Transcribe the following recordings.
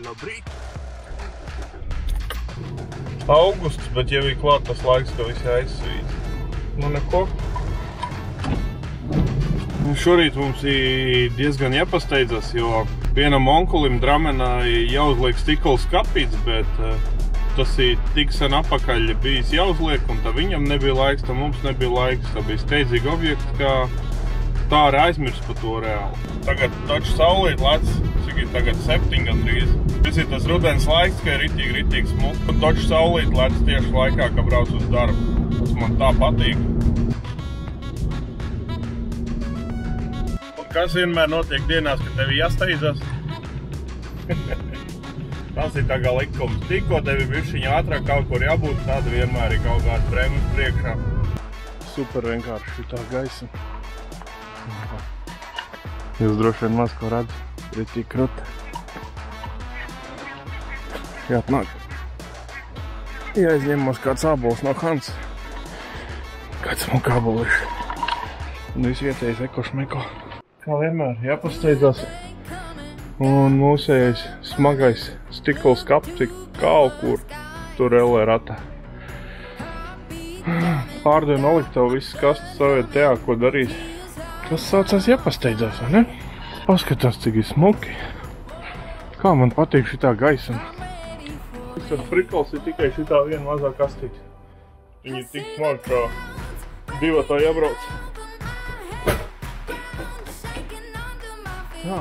Labrīt! Augusts, bet jau ir klāt tas laiks, ka visi aizsvīt. Nu neko. Šorīt mums ir diezgan jāpasteidzas, jo vienam onkulim Dramenā jāuzliek stikla skapīts, bet tas ir tik sen apakaļ bijis jāuzliek, un tā viņam nebija laiks, tā mums nebija laiks. Tā bija steidzīgi objekts, kā tā arī aizmirst par to reāli. Tagad taču saulīt lec, cik ir tagad 7 gandrīz. Tas ir tas rudens laiks, ka ir ritīgi smuki. Un taču saulīt lec tieši laikā, ka brauc uz darbu. Tas man tā patīk. Un kas vienmēr notiek dienās, kad tevi jāsteidzas? Tas ir tā kā likums. Tikko tevi bišķiņa ātrāk kaut kur jābūt, tāda vienmēr ir kaut kāda brēmas priekšā. Super vienkārši šitā gaisa. Jūs droši vien maz ko redz. Ritīgi kruta. Jāatnāk. Jāizņemos kāds ābols no Hans. Kāds smuka ābolīši. Un visi vietējais ekošmeko. Kā vienmēr jāpasteidzās. Un mūsējais smagais stikla skaps tik kaut kur tur ellē rata. Pārdienu oliktavu viss kastas saviet tajā, ko darīt. Tas saucās jāpasteidzās, vai ne? Paskatās, cik ir smuki. Kā man patīk šitā gaisa. Tas prikals ir tikai šitā viena mazā kastīte. Viņi ir tik smagi, kā divatā jābrauc. Jā.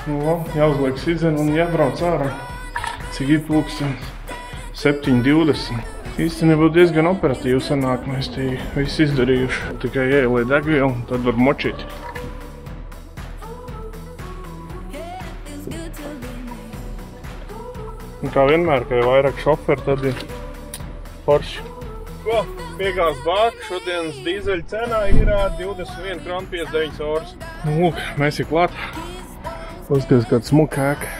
Nu, jāuzliek sidzeni un jābrauc ārā. Cik ir pulkstenis? 7:20. Īstenībā diezgan operatīvi sanāk, mēs te visu izdarījuši. Tikai ieliet degvielu un tad var močīt. Un kā vienmēr, ka ir vairāk šoferi, tad ir forši. Ko? Piegās bāka, šodienas dīzeļa cenā ir 21,59 €. Nu, lūk, mēs ir klāt. Paskaties, kāda smuka ēka.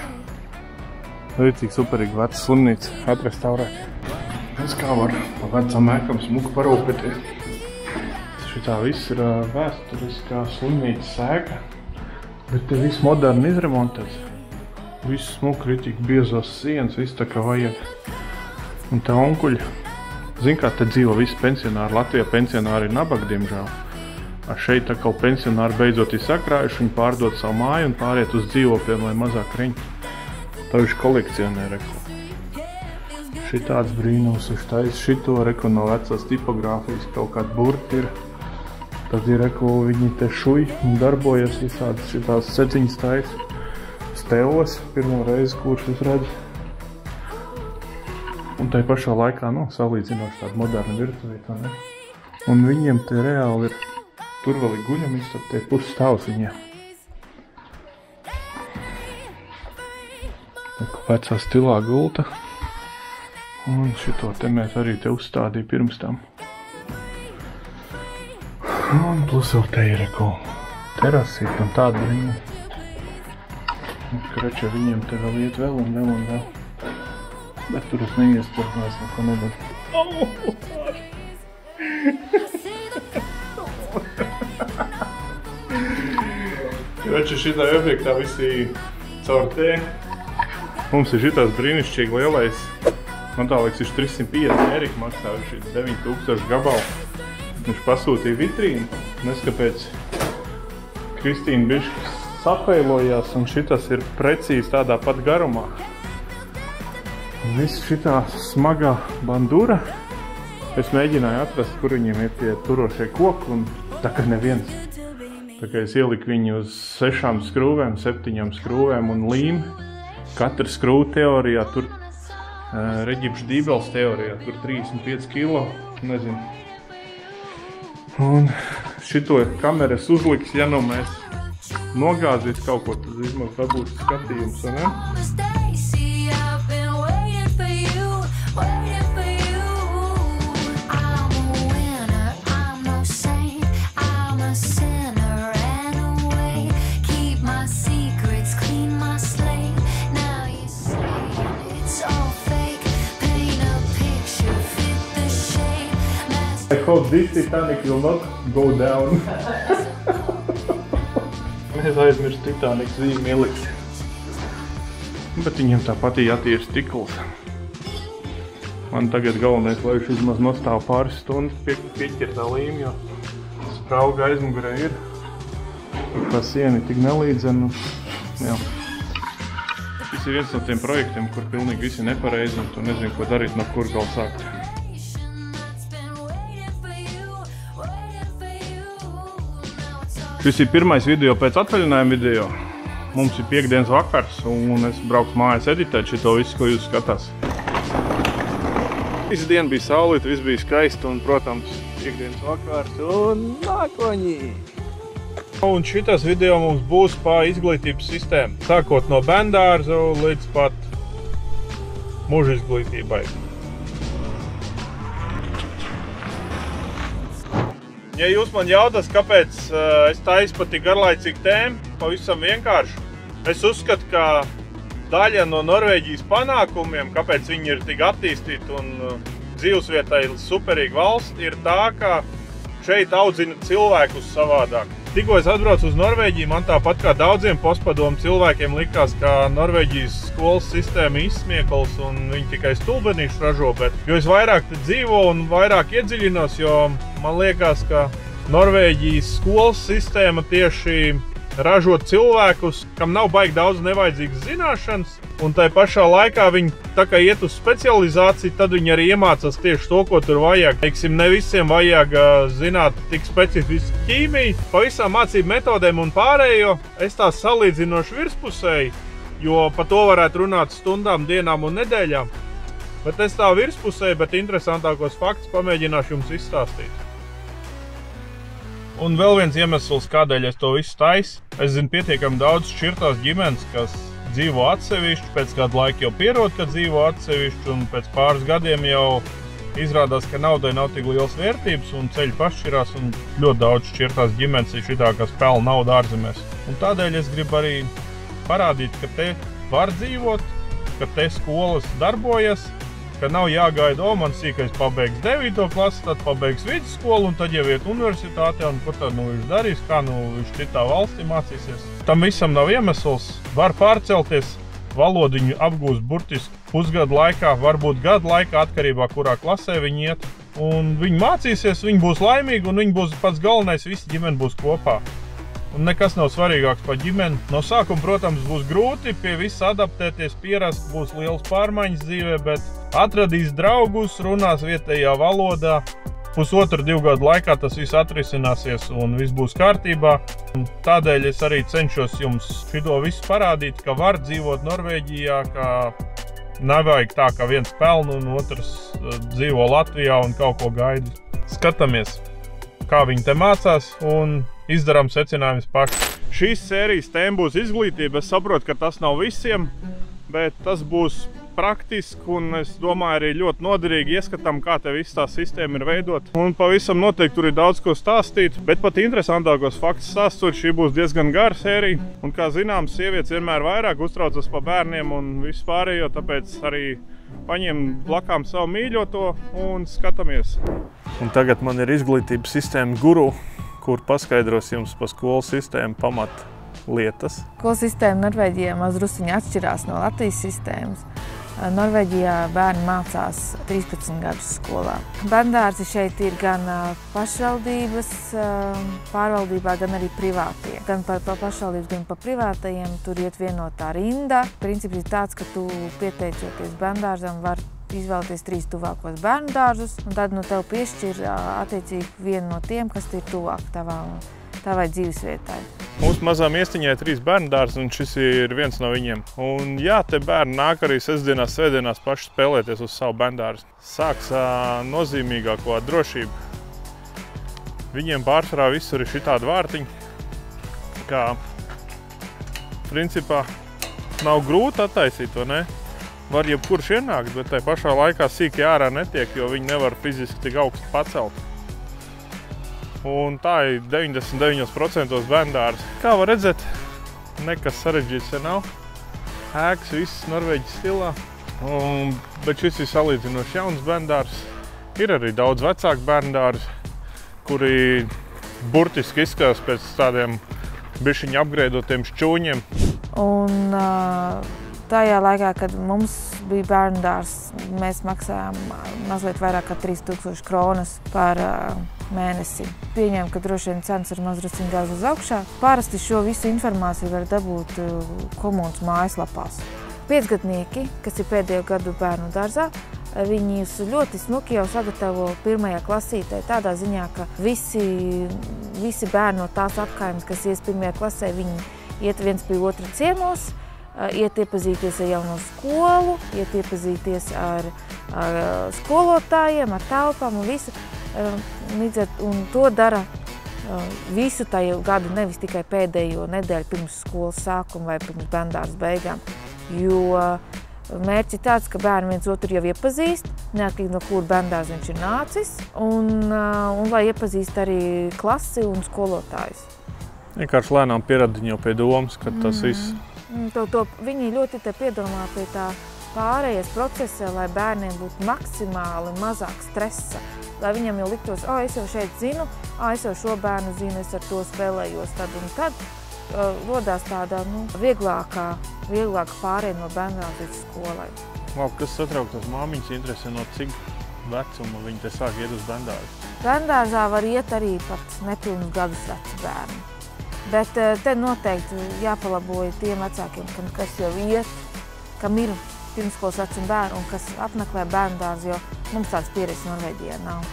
Cik superīgi veca slimnīca atrestaurēt. Es kā var pa vecām ēkam smuku parūpēties. Šitā viss ir vēsturiskā slimnīcas ēka, bet te viss moderni izremontēts. Viss smuku, ritīgi biezos sienas, viss tā kā vajag. Un tā onkuļa. Zin kā te dzīvo visi pensionāri. Latvijā pensionāri ir nabagi, diemžēl. Šeit tā kā pensionāri beidzot ir sakrājuši, viņi pārdod savu māju un pāriet uz dzīvokļiem, lai mazāk riņķi. Tā viņš kolekcionē, reku. Šitāds brīnums, viņš taisa šito, reku no vecās tipogrāfijas, kaut kāda burti ir. Tad ir, reku, viņi te šuj un darbojas visādas šitās sedziņas taisa. Stēlos, pirmo reizi, kurš es redzu. Un tai pašā laikā, nu, salīdzinoši tāda moderna virtuvīta, ne? Un viņiem te reāli ir, tur vēl ir guļamistaba, te puses stāvs viņiem. Vecā stilā gulta. Un šito te mēs arī te uzstādīja pirms tam. Un plus vēl te ir ko terasīt un tāda viņa. Krača viņiem te vēl iet vēl un vēl un vēl. Bet tur es neiestarpnās, neko nedaru. Krača šitā objektā visi caur te. Mums ir šitās brīnišķīgi lielais. Man tā liekas, viņš 350 eiro maksā, viņš ir 9000 gabalu. Viņš pasūtīja vitrīnu. Neskapēc Kristīna bišķi sapeilojās, un šitas ir precīzi tādā pat garumā. Un viss šitā smagā bandura. Es mēģināju atrast, kur viņiem ir tie turošie koki, un tā kā neviens. Tā kā es ieliku viņu uz 6 skrūvēm, 7 skrūvēm un līmi. Katra skrūva teorijā, tur Reģipša Dībels teorijā, tur 35 kilo, nezinu. Un šito kameras uzliks, ja nu mēs nogāzīs kaut ko, tad vismaz dabūs skatījums, vai ne? I hope this Titanic will not go down. Es aizmirstu Titanic zīmi ielikt. bet viņiem tāpat jātīra stikls. Man tagad galvenais, lai viņš vismaz nostāv pāris stundas pieķertā līme, jo sprauga aizmugurē ir. Kā sieni tik nelīdzena. Jā. Šis ir viens no tiem projektiem, kur pilnīgi visi nepareizi un tu nezini, ko darīt, no kur gal sākt. Šis ir pirmais video pēc atvaļinājuma video. Mums ir piekdienas vakars un es braucu mājās editēt šito visu, ko jūs skatās. Visu dienu bija saulīta, viss bija skaisti un, protams, piekdienas vakars un mākoņi. Un šitas video mums būs pa izglītības sistēmu, sākot no bērndārza līdz pat mūža izglītībai. Ja jūs man jautās, kāpēc es taisu pat tik garlaicīgu tēmu, pavisam vienkārši. Es uzskatu, ka daļa no Norvēģijas panākumiem, kāpēc viņi ir tik attīstīti un dzīvesvietai superīga valsts, ir tā, ka šeit audzina cilvēkus savādāk. Tikko es atbraucu uz Norvēģiju, man tāpat kā daudziem postpadomu cilvēkiem likās, ka Norvēģijas skolas sistēma izsmiekls un viņi tikai stulbenīšu ražo, bet jo es vairāk te dzīvo un vairāk iedziļinos, jo man liekas, ka Norvēģijas skolas sistēma tieši ražot cilvēkus, kam nav baigi daudz nevajadzīgas zināšanas, un tai pašā laikā viņi tā kā iet uz specializāciju, tad viņi arī iemācās tieši to, ko tur vajag. Teiksim, ne visiem vajag zināt tik specifiski ķīmiju, pa visām mācību metodēm un pārējo. Es tās salīdzinoši virspusēji, jo pa to varētu runāt stundām, dienām un nedēļām. Bet es tā virspusēji, bet interesantākos faktus pamēģināšu jums izstāstīt. Un vēl viens iemesls, kādēļ es to visu taisu. Es zinu pietiekami daudz šķirtās ģimenes, kas dzīvo atsevišķi, pēc kādu laiku jau pierod, ka dzīvo atsevišķi, un pēc pāris gadiem jau izrādās, ka naudai nav tik liels vērtības, un ceļi pašķirās, un ļoti daudz šķirtās ģimenes ir šitā, kas pelna naudu ārzemēs. Un tādēļ es gribu arī parādīt, ka te var dzīvot, ka te skolas darbojas, ka nav jāgaida, man sīkais pabeigs 9. klasi, tad pabeigs vidusskolu un tad jau iet universitātē, un ko tad viņš darīs, kā viņš citā valstī mācīsies. Tam visam nav iemesls, var pārcelties, valodu viņu apgūst burtiski pusgadu laikā, varbūt gadu laikā, atkarībā, kurā klasē viņi iet. Un viņi mācīsies, viņi būs laimīgi un viņi būs pats galvenais, visi ģimeni būs kopā. Un nekas nav svarīgāks par ģimeni. No sākuma, protams, būs grūti pie visa adaptēties, pierast, būs liels pārmaiņas dzīvē, bet atradīs draugus, runās vietējā valodā. 1,5–2 gadu laikā tas viss atrisināsies un viss būs kārtībā. Un tādēļ es arī cenšos jums šito visu parādīt, ka var dzīvot Norvēģijā, ka nevajag tā, ka viens pelna un otrs dzīvo Latvijā un kaut ko gaida. Skatāmies, kā viņi te mācās un izdarām secinājumus paši. Šīs sērijas tēma būs izglītība. Es saprotu, ka tas nav visiem, bet tas būs praktiski un es domāju arī ļoti noderīgi ieskatām, kā te viss tā sistēma ir veidot. Un pavisam noteikti tur ir daudz ko stāstīt, bet pat interesantākos faktus stāstot, šī būs diezgan gara sērija. Un kā zināms, sievietes vienmēr vairāk uztraucas par bērniem un visu pārējo, tāpēc arī paņem blakām savu mīļoto un skatāmies. Un tagad man ir izglītības sistēma guru, kur paskaidros jums par skolas sistēmu pamat lietas. Skolas sistēma Norvēģijā mazdrusciņi atšķirās no Latvijas sistēmas. Norvēģijā bērni mācās 13 gadus skolā. Bērndārzi šeit ir gan pašvaldības pārvaldībā, gan arī privātie. Gan par pašvaldības, gan par privātajiem tur iet vienotā rinda. Princips ir tāds, ka tu pieteicoties bērndārzam var izvēlēties 3 tuvākos bērndārzus, un tad no tev piešķir attiecīgi vienu no tiem, kas ir tuvāk tavai dzīvesvietai. Mūsu mazā miestiņai 3 bērndārzi, un šis ir viens no viņiem. Un jā, te bērni nāk arī sestdienās, svētdienās paši spēlēties uz savu bērndārzu. Sāks nozīmīgāko drošību. Viņiem pārsvarā visur ir šitādi vārtiņi, kā principā nav grūti attaisīt, to ne? Var jebkurš ienākt, bet tai pašā laikā sīki ārā netiek, jo viņi nevar fiziski tik augstu pacelt. Un tā ir 99% bērndārzi. Kā var redzēt, nekas sarežģīts ja nav. Ēkas viss Norvēģijas stilā. Bet šis ir salīdzinoši jauns bērndārs. Ir arī daudz vecāku bērndārzi, kuri burtiski izskatās pēc tādiem bišķiņu apgreidotiem šķūņiem. Un Tajā laikā, kad mums bija bērndārs, mēs maksājām mazliet vairāk kā 3000 kronas par mēnesi. Pieņēmu, ka droši vien cenas ir mazliet gāz uz augšā. Parasti šo visu informāciju var dabūt komunas mājaslapās. Piecgadnieki, kas ir pēdējo gadu bērnu dārzā, viņus ļoti smuki jau sagatavo pirmajā klasītē, tādā ziņā, ka visi bērni no tās apkaimes, kas ies pirmajā klasē, viņi iet viens pie otra ciemos, iet iepazīties ar jauno skolu, iet iepazīties ar skolotājiem, ar telpām un visu. Un to dara visu tajā gadu, nevis tikai pēdējo nedēļu pirms skolas sākuma vai pirms bērndārza beigām. Jo mērķis ir tāds, ka bērni viens otru jau iepazīst, neatkarīgi no kura bērndārza viņš ir nācis, un lai iepazīst arī klasi un skolotājus. Vienkārši lēnām pieradiņ jau pie domas, ka tas viss. Viņi ļoti te piedomā pie tā pārējas procesa, lai bērniem būtu maksimāli mazāk stresa. Lai viņam jau liktos, es jau šeit zinu, es jau šo bērnu zinu, es ar to spēlējos tad un tad. Rodās tāda vieglāka pārēja no bērndārza līdz skolai. Kas satrauktos māmiņas interesē, no cik vecuma viņi te sāk iet uz bērndārzu? Bērndārzā var iet arī pat nepilnus gadus veci bērni. Bet te noteikti jāpalaboja tiem vecākiem, kas jau iet, kam ir pirmskolas vecuma bērni un kas apmeklē bērndārzu, jo mums tāds pieredzes Norvēģijā nav,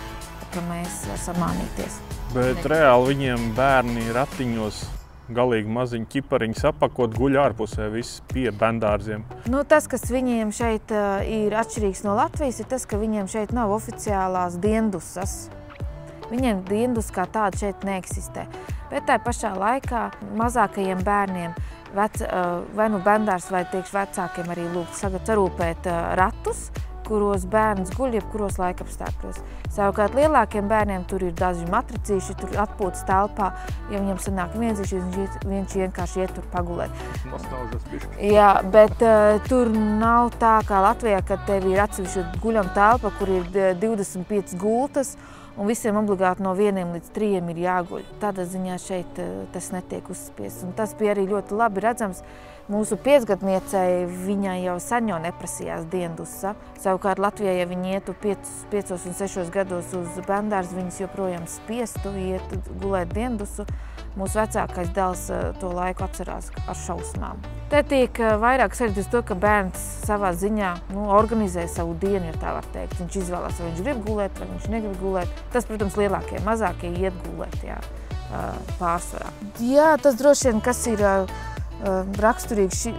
ka mēs varam mānīties. Bet reāli viņiem bērni ratiņos galīgi maziņi ķipariņi sapakot, guļ ārpusē viss pie bērndārziem. Tas, kas viņiem šeit ir atšķirīgs no Latvijas, ir tas, ka viņiem šeit nav oficiālās diendusas. Viņiem diendus kā tāda šeit neeksistē. Bet tā pašā laikā mazākajiem bērniem vai nu bērndārs vai vecākiem arī lūgt sarūpēt ratus, kuros bērns guļ jebkuros laikapstākļos. Savukārt lielākiem bērniem tur ir daži matricīši, tur atpūtas telpā, ja viņam sanāk viens, viņš vienkārši iet tur pagulēt. Jā, bet tur nav tā kā Latvijā, kad tev ir atsevišķa guļama telpa, kur ir 25 gultas, un visiem obligāti no 1 līdz 3 ir jāguļ. Tādā ziņā šeit tas netiek uzspiests. Un tas bija arī ļoti labi redzams. Mūsu piecgadniecei viņai jau sen jau neprasījās diendusa. Savukārt Latvijā, ja viņi ietu 5 un 6 gados uz bērndārzu, viņas joprojām spiestu iet gulēt diendusu. Mūsu vecākais dēls to laiku atcerās ar šausmām. Te tiek vairāk sarežģīts to, ka bērns savā ziņā organizē savu dienu, ja tā var teikt. Viņš izvēlās, vai viņš grib gulēt, vai viņš negrib gulēt. Tas, protams, lielākie, mazākie iet gulēt, pārsvarā. Jā, tas droši vien, kas ir raksturīgi,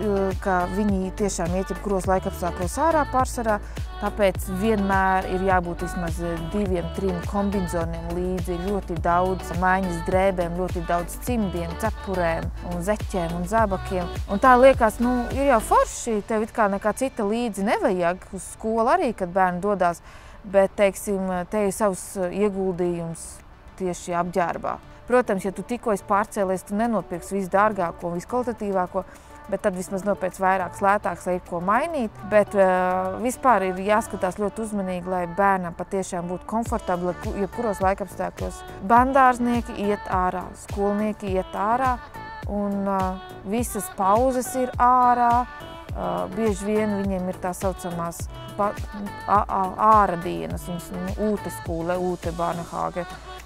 ka viņi tiešām iet jebkuros laikapstākļos ārā pārsvarā, tāpēc vienmēr ir jābūt vismaz 2-3 kombinzoniem līdzi, ļoti daudz maiņas drēbēm, ļoti daudz cimdiem, cepurēm un zeķēm un zābakiem. Un tā liekas, ir jau forši, tev it kā nekā cita līdzi nevajag, uz skolu arī, kad bērni dodās, bet, teiksim, te ir savs ieguldījums tieši apģērbā. Protams, ja tu tikko pārcēlies, tu nenopirksi visu dārgāko un viskvalitatīvāko, bet tad vismaz nopēc vairāks lētāks, lai ir ko mainīt. Bet vispār ir jāskatās ļoti uzmanīgi, lai bērnam patiešām būtu komfortabli, jebkuros laikapstākļos. Bērndārznieki iet ārā, skolnieki iet ārā, un visas pauzes ir ārā. Bieži vien viņiem ir tā saucamās āra dienas, ūte skole, ūte Barnehāge,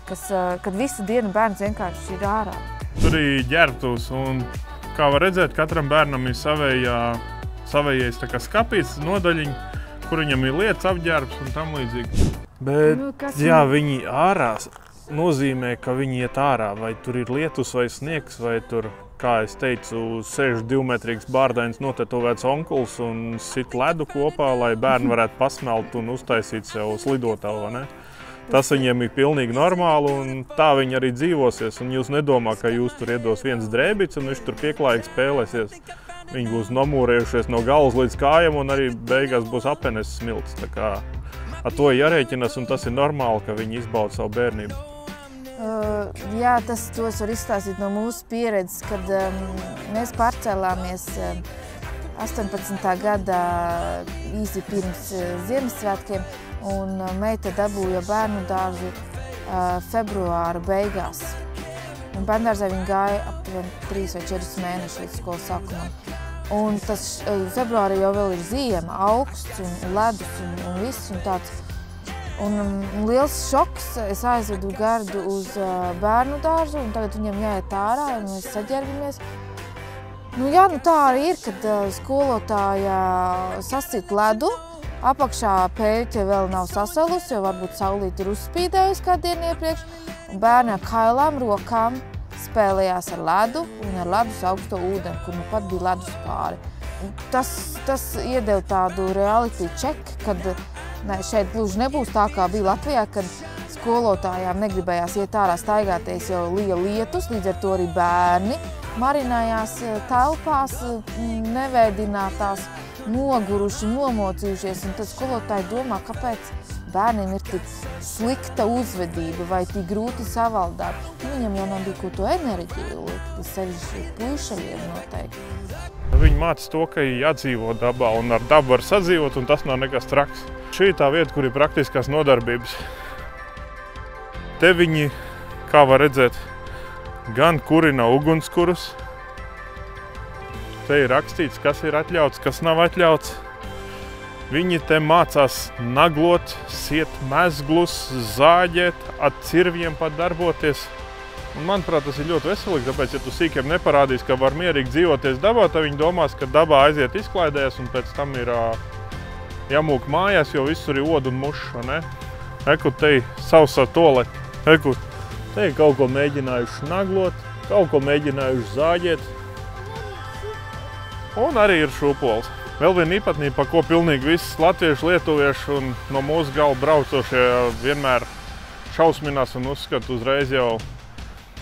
kad visu dienu bērns vienkārši ir ārā. Tur ir ģērbtuvs, un kā var redzēt, katram bērnam ir savējais skapīts nodaļiņa, kur viņam ir lietas apģērbs un tam līdzīgi. Bet, jā, viņi ārā nozīmē, ka viņi iet ārā, vai tur ir lietus vai sniegs, vai tur, kā es teicu, sēž 2-metrīgs bārdains notetovēts onkuls un sit ledu kopā, lai bērni varētu pasmelt un uztaisīt sev slidotavu, vai ne? Tas viņiem ir pilnīgi normāli, un tā viņi arī dzīvosies. Un jūs nedomā, ka jūs tur iedos viens drēbits, un viņš tur pieklājīgi spēlēsies. Viņi būs nomūrējušies no galvas līdz kājam, un arī beigās būs apenes smilts. Tā kā ar to jārēķinas, un tas ir normāli, ka viņi izbauda savu bērnību. Jā, tos var izstāstīt no mūsu pieredzes, kad mēs pārcēlāmies 18. gadā īsi pirms Ziemassvētkiem, un meita dabūja bērnu dārzu februāra beigās. Un bērndārzā viņa gāja aptuveni 3 vai 4 mēnešus līdz skolas sākumam. Un tas februārī jau vēl ir ziema, augsts un ledus un viss un tāds. Un liels šoks, es aizvedu Gardu uz bērnu dārzu un tagad viņam jāiet ārā un mēs saģērbamies. Nu jā, nu tā arī ir, kad skolotāja sasīt ledu, apakšā pēļķe vēl nav sasalusi, jo varbūt saulīt ir uzspīdējusi kādu dienu iepriekš, un bērni ar kailām rokām spēlējās ar ledu un ar ledus augsto ūdeni, kur nu pat bija ledus pāri. Tas iedeva tādu reality check, kad šeit gluži nebūs tā, kā bija Latvijā, kad skolotājām negribējās iet ārā staigāties, jo lija lietus, līdz ar to arī bērni marinājās telpās, nevēdinātās, noguruši, nomocījušies, un tad skolotāji domā, kāpēc bērniem ir tik slikta uzvedība vai tik grūti savaldāt. Viņam jau nav bija ko to enerģiju likt, tas sevišķi puišaļiem noteikti. Viņi māca to, ka ir jādzīvo dabā un ar dabu var sadzīvot, un tas nav nekas traks. Šī ir tā vieta, kur ir praktiskās nodarbības. Te viņi, kā var redzēt, gan kurina ugunskurus. Te ir rakstīts, kas ir atļauts, kas nav atļauts. Viņi te mācās naglot, siet mezglus, zāģēt, ar cirviem pat darboties. Un, manuprāt, tas ir ļoti veselīgi, tāpēc, ja tu sīkiem neparādīs, ka var mierīgi dzīvoties dabā, tad viņi domās, ka dabā aiziet izklaidējas un pēc tam ir jāmūk mājās, jo visur ir odu un mušs, ne? Eku, te ir sausā toleti. Eku, te ir kaut ko mēģinājuši naglot, kaut ko mēģinājuši zāģēt. Un arī ir šūpols. Vēl viena īpatnība, par ko pilnīgi viss latvieši, lietuvieši un no mūsu galva braucošie vienmēr šausminās un uzskata uzreiz jau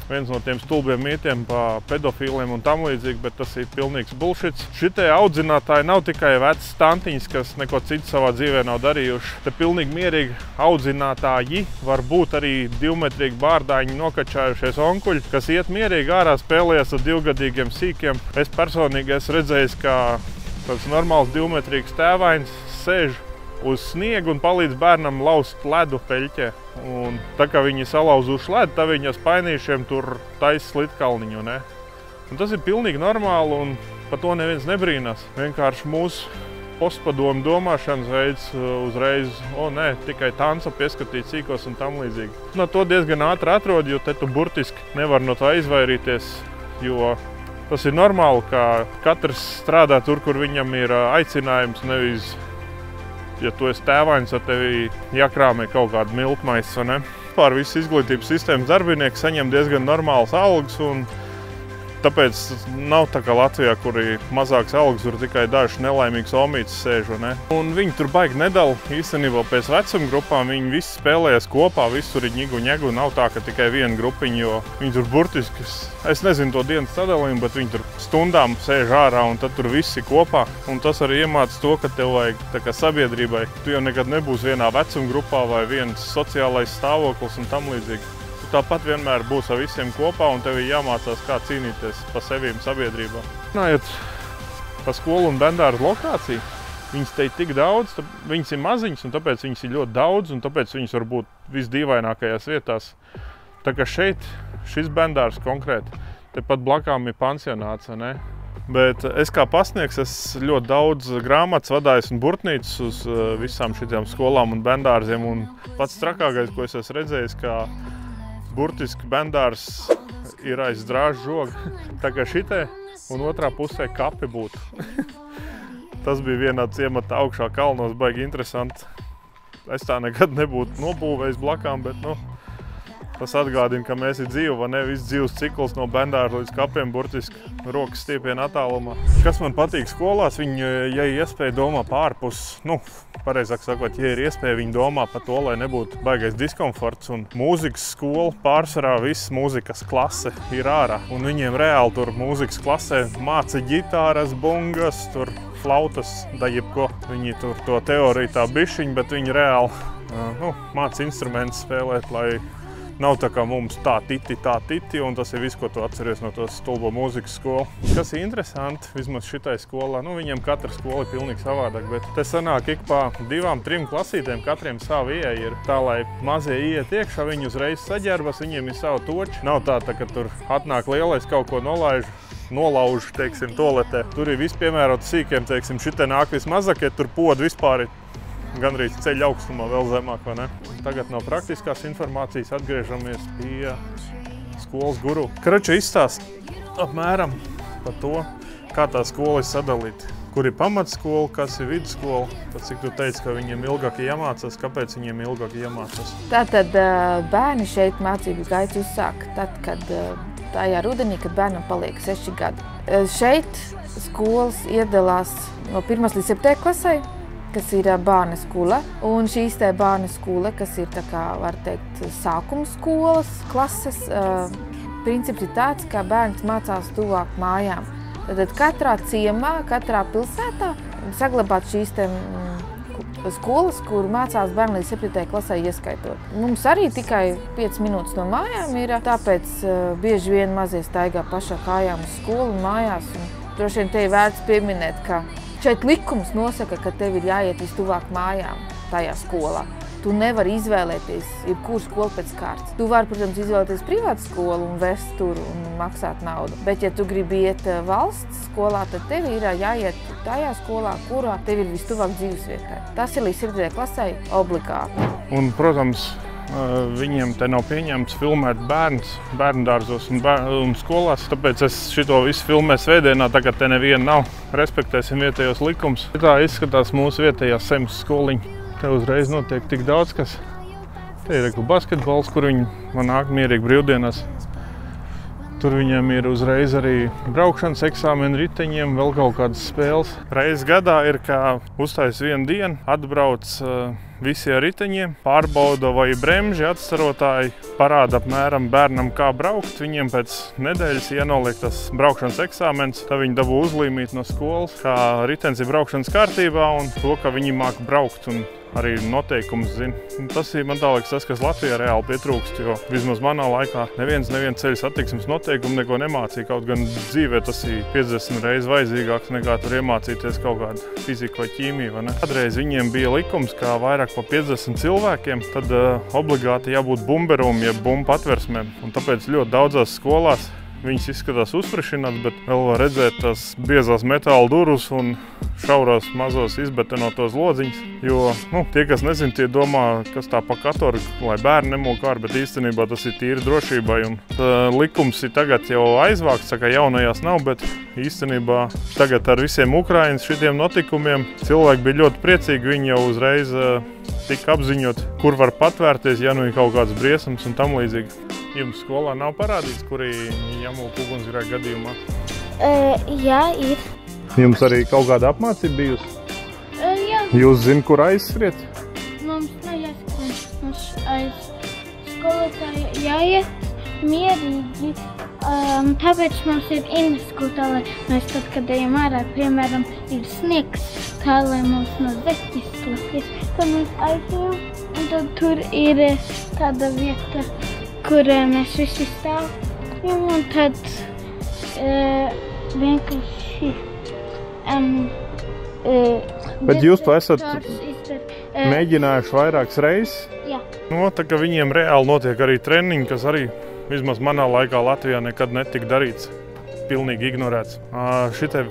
viens no tiem stulbiem mītiem par pedofīliem un tam līdzīgi, bet tas ir pilnīgs bullshits. Šitie audzinātāji nav tikai vecas tantiņas, kas neko citu savā dzīvē nav darījuši. Te pilnīgi mierīgi audzinātāji var būt arī 2-metrīgi bārdāņi nokačājušies onkuļi, kas iet mierīgi ārā spēlējas ar 2-gadīgiem sīkiem. Es personīgi esmu redzējis, ka tāds normāls 2-metrīgs tēvains sēž uz sniegu un palīdz bērnam laust ledu peļķē. Un tā kā viņi salauzuši ledu, tā viņi ar spainīšiem tur taisa slitkalniņu, ne? Un tas ir pilnīgi normāli un par to neviens nebrīnās. Vienkārši mūsu postpadomu domāšanas veids uzreiz, tikai tanca pieskatīt sīkos un tam līdzīgi. No to diezgan ātri atrod, jo te tu burtiski nevar no tā izvairīties, jo tas ir normāli, ka katrs strādā tur, kur viņam ir aicinājums, nevis, ja tu esi tēvains, tad tevi jākrāmē kaut kādu miltmaisu, ne? Pār visu izglītības sistēmas darbinieki saņem diezgan normālas algas, un tāpēc nav tā kā Latvijā, kur ir mazāks algas, tur tikai dažs nelaimīgs omītis sēž, ne? Un viņi tur baigi nedala, īstenībā pēc vecuma grupām viņi visi spēlējas kopā, visur ir ņigu ņegu, nav tā, ka tikai viena grupiņa, jo viņi tur burtiski, es nezinu to dienas sadalījumu, bet viņi tur stundām sēž ārā un tad tur visi kopā. Un tas arī iemāca to, ka tev vajag tā kā sabiedrībai, tu jau nekad nebūsi vienā vecuma grupā vai viens sociālais stāvoklis un tam līdzīgi. Tu tāpat vienmēr būs ar visiem kopā un tev ir jāmācās, kā cīnīties pa sevīm sabiedrībā. Runājot par skolu un bērndārzu lokāciju, viņas te ir tik daudz, viņas ir maziņas un tāpēc viņas ir ļoti daudz un tāpēc viņas var būt visdīvainākajās vietās. Tā kā šeit, šis bērndārzs konkrēti, tepat blakām ir pansionāts, ne? Bet es kā pasniegs, es ļoti daudz grāmatas vadājis un burtnīcas uz visām šitām skolām un bērndārziem un pats trakākais, ko es esmu redzējis, ka burtiski bērndārzs ir aiz drāžu žoga, tā kā šitai un otrā pusē kapi būtu. Tas bija vienā ciemata augšā kalnos, baigi interesanti. Es tā nekad nebūtu nobūvējis blakām, bet tas atgādina, ka mēs ir dzīvi, vai ne? Viss dzīves cikls no bērndārza līdz kapiem burtiski rokas stiepiena attālumā. Kas man patīk skolās, viņi, ja ir iespēja domā pārpus, pareizāk sakot, ja ir iespēja viņi domā par to, lai nebūtu baigais diskomforts un mūzikas skola, pārsvarā viss mūzikas klase ir ārā. Un viņiem reāli tur mūzikas klasē māca ģitāras, bungas, tur flautas, da jebko. Viņi tur to teoriju tā bišķiņ, bet viņi reāli māca instrumentus spēlēt, lai nav tā kā mums tā titi, un tas ir viss, ko tu atceries no tos stulbo mūzikas skolu. Kas ir interesanti, vismaz šitai skolā, viņiem katra skola ir pilnīgi savādāk, bet te sanāk ik pa 2-3 klasītēm, katriem savu ieeja ir tā, lai mazie iet iekšā, viņi uzreiz saģērbas, viņiem ir savu toči. Nav tā, ka tur atnāk lielais kaut ko nolaiž, nolauž, teiksim, toaletē. Tur ir viss piemērots sīkiem, teiksim, šitie nāk vismazakie, tur podu vispār ir gandrīz ceļa augstumā vēl zemāk, vai ne? Tagad no praktiskās informācijas atgriežamies pie skolas guru. Krača izstāst apmēram par to, kā tā skola ir sadalīta. Kur ir pamatskola, kas ir vidusskola, tad cik tu teici, ka viņiem ilgāk jāmācās, kāpēc viņiem ilgāk jāmācās? Tātad bērni šeit mācību gaitu uzsāk tad, kad tajā rudenī, kad bērnam paliek 6 gadi. Šeit skolas iedalās no 1. līdz 7. klasai, kas ir bērna skola, un šīs te bērna skola, kas ir, tā kā var teikt, sākuma skolas klases, princips ir tāds, ka bērns mācās tuvāk mājām. Tad katrā ciemā, katrā pilsētā saglabāt šīs skolas, kur mācās bērni līdz 7. klasē ieskaitot. Mums arī tikai 5 minūtes no mājām ir, tāpēc bieži vien mazie staigā pašā kājām uz skolu un mājās. Un droši vien te ir vērts pieminēt, ka šeit likums nosaka, ka tev ir jāiet vistuvāk mājām tajā skolā. Tu nevari izvēlēties jebkuru skolu pēc kārtas. Tu vari, protams, izvēlēties privātu skolu un vest tur un maksāt naudu. Bet, ja tu gribi iet valsts skolā, tad tev ir jāiet tajā skolā, kurā tev ir vistuvāk dzīvesvietai. Tas ir līdz 7. klasei obligāti. Un, protams, viņiem te nav pieņemts filmēt bērndārzos un skolās, tāpēc es šito visu filmēju svētdienā, tagad te neviena nav. Respektēsim vietējos likumus. Tā izskatās mūsu vietējā Semes skoliņa. Te uzreiz notiek tik daudz, kas te ir basketbols, kur viņi man nāk mierīgi brīvdienās. Tur viņiem ir uzreiz arī braukšanas eksāmeni riteņiem, vēl kaut kādas spēles. Reiz gadā ir, kā uztais vienu dienu, atbrauc visi ar riteņiem, pārbauda vai bremži atstarotāji, parāda apmēram bērnam, kā braukt. Viņiem pēc nedēļas ienoliek tas braukšanas eksāmens, tad viņi dabū uzlīmīt no skolas, kā ritenis ir braukšanas kārtībā un to, ka viņi māk braukt un arī noteikums zina. Tas ir, man tā liekas, tas, kas Latvijā reāli pietrūkst, jo vismaz manā laikā neviens ceļu satiksmes noteikumu neko nemācīja. Kaut gan dzīvē tas ir 50 reizes vajadzīgāks nekā tur iemācīties kaut kādu fiziku vai ķīmiju. Vai ne? Kādreiz viņiem bija likums, ka vairāk par 50 cilvēkiem, tad obligāti jābūt bumberum, jeb bumbu patversmēm. Un tāpēc ļoti daudzās skolās viņas izskatās uzfrišināts, bet vēl var redzēt tās biezās metāla durvis un šaurās mazos izbetenotos lodziņus. Jo tie, kas nezin, tie domā, kas tā pa katoru, lai bērni nemūk ār, bet īstenībā tas ir tīri drošībai. Un likums ir tagad jau aizvākts, tā kā jaunajās nav, bet īstenībā tagad ar visiem Ukrainas šitiem notikumiem cilvēki bija ļoti priecīgi. Viņi jau uzreiz tika apziņot, kur var patvērties, ja nu ir kaut kāds briesmas un tam līdzīgi. Jums skolā nav parādīts, kuri jāmūk ugunsgrēka gadījumā? Jā, ir. Jums arī kaut kāda apmācība bijusi? Jā. Jūs zināt, kur aizskriet? Mums nav jāskrien. Mums aiz skolotāja jāiet mierīgi. Tāpēc mums ir ineskūtā, lai mēs tad, kad ejam ārā, piemēram, ir sniegs, tā lai mums no zeķis slapjas. Tad mēs aizejam, un tad tur ir tāda vieta, kur mēs visi stāvjam, un tad vienkārši Bet jūs to esat mēģinājuši vairākas reizes? Jā. Tā kā viņiem reāli notiek arī treniņi, kas arī vismaz manā laikā Latvijā nekad netika darīts. Pilnīgi ignorēts.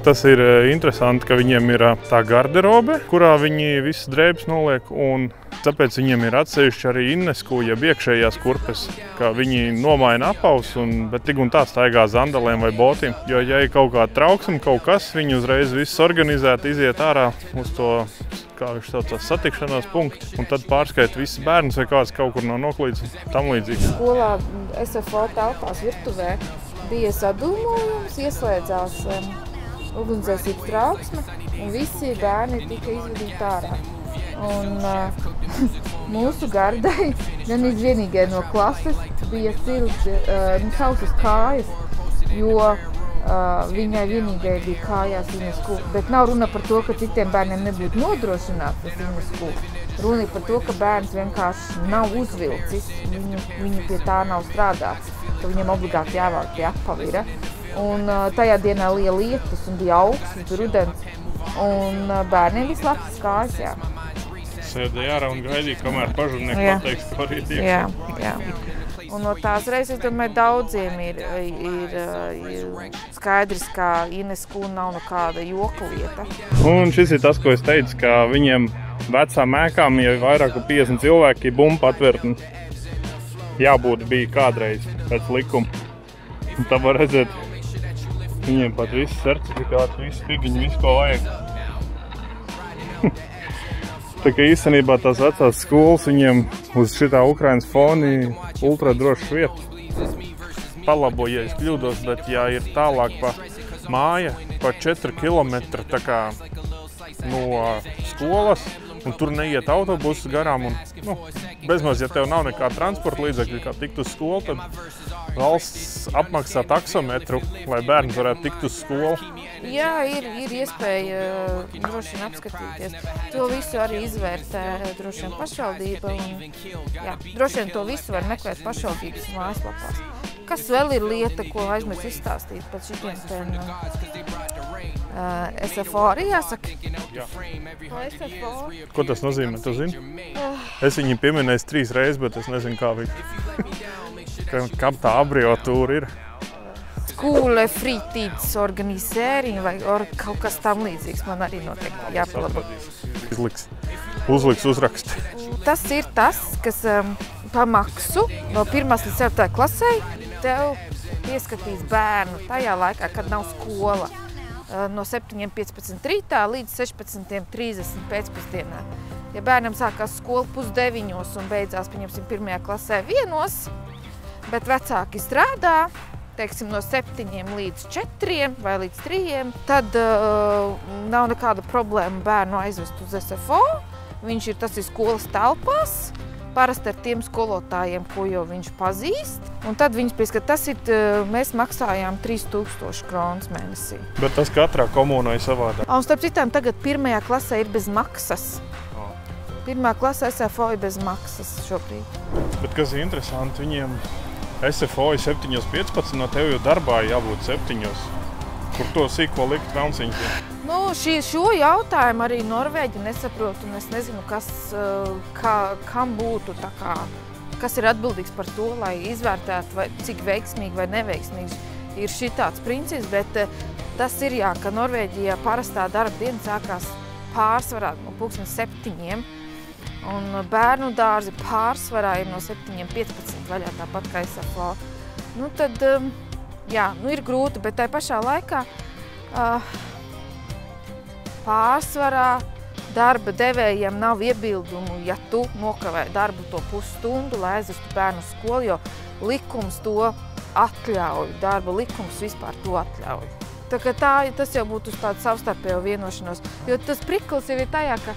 Tas ir interesanti, ka viņiem ir tā garderobe, kurā viņi visas drēbes noliek, un tāpēc viņiem ir atsevišķi arī innesku, jeb iekšējās kurpes, ka viņi nomaina apaus, bet tik un tā staigā zandalēm vai botīm. Jo, ja ir kaut kāda trauksme, kaut kas, viņi uzreiz viss organizēti iziet ārā uz to, kā viņš saucās, satikšanās punktu, un tad pārskait visus bērnus vai kāds kaut kur nav noklīdis un tam līdzīgi. Skolā SFO telpās virtuvē bija sadūmojums, ieslēdzās ugunsdzēsības trauksme, un visi bērni tika izvedīti ārā. Un mūsu gardai, gan vienīgai no klases, bija sausas kājas, jo viņai vienīgai bija kājās innesku. Bet nav runa par to, ka citiem bērniem nebūtu nodrošināts tas innesku. Runa ir par to, ka bērns vienkārši nav uzvilcis, viņi pie tā nav strādāts, ka viņam obligāti jāvelk pie apavira. Un tajā dienā liela lietus un bija augsts, rudens, un bērniem bija slapjas kājas, jā. Sēdēja ārā un gaidīja, kamēr pažurnieki pateiks, ka var iet iekšā. Jā. Un no tās reizes, es domāju, daudziem ir skaidrs, ka Ines Kūna nav nekāda joka lieta. Un šis ir tas, ko es teicu, ka viņiem vecām ēkām, ja vairāk kā 50 cilvēki, bumba patvērtni jābūt bija kādreiz pēc likuma. Un tā var redzēt, viņiem pat visi certifikāti, visi pigiņi, visu, ko vajag. Tā kā īstenībā tās vecās skolas viņiem uz šitā Ukrainas foni ultra drošas vietas. Palabo, ja es kļūdos, bet ja ir tālāk pa māja, pa 4 kilometri tā kā no skolas, un tur neiet autobusus garām, un bezmaz, ja tev nav nekā transporta līdzekļi, kā tikt uz skolu, tad valsts apmaksā taksometru, lai bērns varētu tikt uz skolu. Jā, ir iespēja droši vien apskatīties. To visu arī izvērtē droši vien pašvaldība. Jā, droši vien to visu var meklēt pašvaldības mājaslapās. Kas vēl ir lieta, ko aizmirst izstāstīt pēc šitiem SFO arī jāsaka? Jā. SFO? Ko tas nozīmē, tu zini? Es viņu pieminēju 3 reizes, bet es nezinu, kā viņa. Kam tā abreviatūra ir? Skole fritidsorganisering vai kaut kas tam līdzīgs. Man arī noteikti jāpalabo. Uzliks uzraksti. Tas ir tas, kas pa maksu no 1. līdz 7. klasē tev pieskatīs bērnu tajā laikā, kad nav skola. No 7:15 rītā līdz 16:30 pēcpusdienā. Ja bērnam sākās skola 8:30 un beidzās, pieņemsim, 1. klasē 1, bet vecāki strādā, teiksim, no 7 līdz 4 vai līdz 3, tad nav nekāda problēma bērnu aizvest uz SFO. Tas ir skolas telpās, parasti ar tiem skolotājiem, ko jau viņš pazīst. Un tad viņš pieskat, mēs maksājām 3000 kronas mēnesī. Bet tas katrā komunā ir savādāk. Un starp citām tagad 1. klasē ir bez maksas. 1. klasē SFO ir bez maksas šobrīd. Bet kas ir interesanti, viņiem SFO ir 7:15, no tev jau darbā jābūt 7. Kur to sīko likt velnciņš? Šo jautājumu arī Norvēģi nesaprot, un es nezinu, kam būtu tā kā, kas ir atbildīgs par to, lai izvērtētu, cik veiksmīgi vai neveiksmīgs ir šitāds princips, bet tas ir jā, ka Norvēģijā parastā darba diena sākās pārsvarā no 7:00. Un bērnu dārzi pārsvarā ir no 7:15 vaļā, tāpat kā SFO. Tad, jā, ir grūti, bet tai pašā laikā pārsvarā darba devējiem nav iebildumu, ja tu nokavē darbu to pusstundu, lai aizvestu bērnu skolu, jo likums to atļauj, darba likums vispār to atļauj. Tā kā tas jau būtu uz tādu savstarpējo vienošanos, jo tas priklis jau ir tajā, ka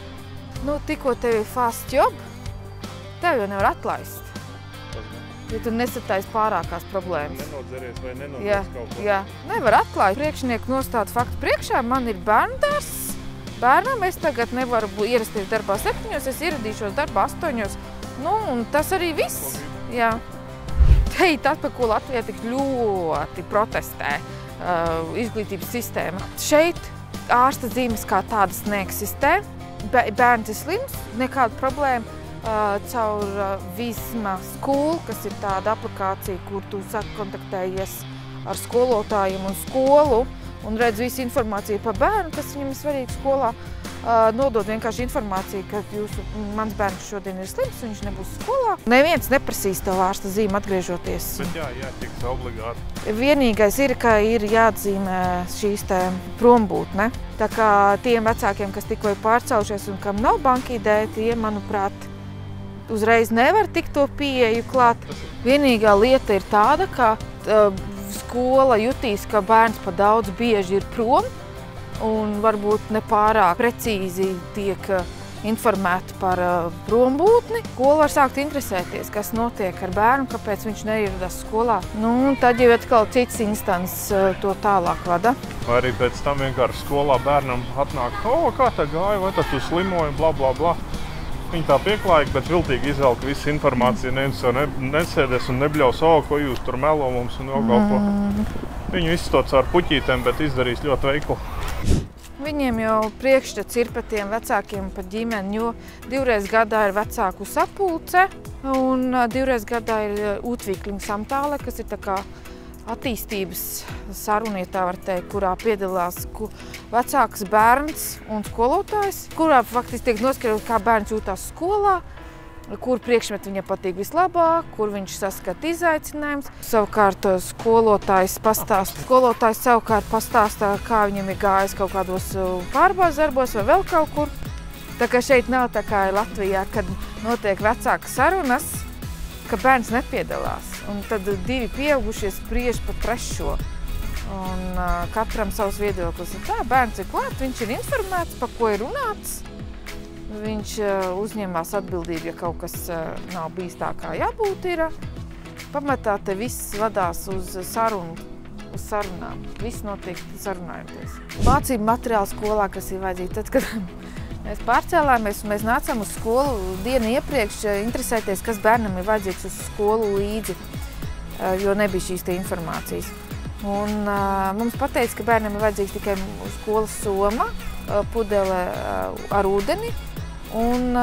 tikko tev ir fast job, tev jau nevar atlaist. Ja tu nesataisi pārākās problēmas. Nenodzeries vai nenodzeries kaut ko. Jā, nevar atlaist. Priekšnieku nostāda faktu priekšā, man ir bērndārs. Bērnam es tagad nevaru ierasties darbā 7, es ieradīšos darbā 8. Un tas arī viss. Jā. Tas, par ko Latvijā tik ļoti protestē izglītības sistēma. Šeit ārsta zīmes kā tādas neeksistē. Bērns ir slims, nekāda problēma. Caur Visma School, kas ir tāda aplikācija, kur tu kontaktējies ar skolotājiem un skolu un redz visu informāciju par bērnu, kas viņam ir svarīgi skolā. Nodod vienkārši informāciju, ka mans bērns šodien ir slims, viņš nebūs skolā. Neviens neprasīs tev ārsta zīmi atgriežoties. Bet jātiks obligāti. Vienīgais ir, ka ir jāatzīmē šīs prombūtne. Tā kā tiem vecākiem, kas tikko ir pārcaušies un kam nav bankīdē, tie, manuprāt, uzreiz nevar tikt to pieeju klāt. Vienīgā lieta ir tāda, ka skola jutīs, ka bērns pa daudz bieži ir prom un varbūt nepārāk precīzi tiek informēti par prombūtni. Skola var sākt interesēties, kas notiek ar bērnu, kāpēc viņš neieradās skolā. Tad jau atkal cits instants to tālāk vada. Vai arī pēc tam vienkārši skolā bērnam atnāk, kā tā gāja, vai tu slimoji, bla, bla, bla. Viņi tā pieklājīgi, bet viltīgi izvelk visu informāciju, neviens jau nesēdēs un nebļaus, ko jūs tur melo mums un vēl kaut ko. Viņi visu to caur puķītēm, bet izdarīs ļoti veikli. Viņiem jau priekšstats ir par tiem vecākiem, par ģimeni, jo 2 reizes gadā ir vecāku sapulce. Un 2 reizes gadā ir Utvikliņu samtāle, kas ir tā kā attīstības saruna, ja tā var teikt, kurā piedalās vecāks bērns un skolotājs, kurā faktiski tiek noskaidrots, kā bērns jūtās skolā, kur priekšmet viņam patīk vislabāk, kur viņš saskata izaicinājums. Savukārt skolotājs savukārt pastāstā, kā viņam ir gājis kaut kādos pārbaudas darbos vai vēl kaut kur. Tā kā šeit nav tā kā Latvijā, kad notiek vecāka sarunas, ka bērns nepiedalās. Un tad 2 pieaugušie spriež par 3. Un katram savs viedoklis ir tā, bērns ir klāt, viņš ir informēts, par ko ir runāts. Viņš uzņemās atbildību, ja kaut kas nav bijis tā, kā jābūt ir. Pamatā te viss vadās uz sarunām. Viss notiek sarunājoties. Mācību materiāli skolā, kas ir vajadzīgi. Tad, kad mēs pārcēlāmies un mēs nācām uz skolu dienu iepriekš interesēties, kas bērnam ir vajadzīgs uz skolu līdzi, jo nebija šīs te informācijas. Un mums pateica, ka bērnam ir vajadzīgs tikai skolas soma, pudele ar ūdeni, un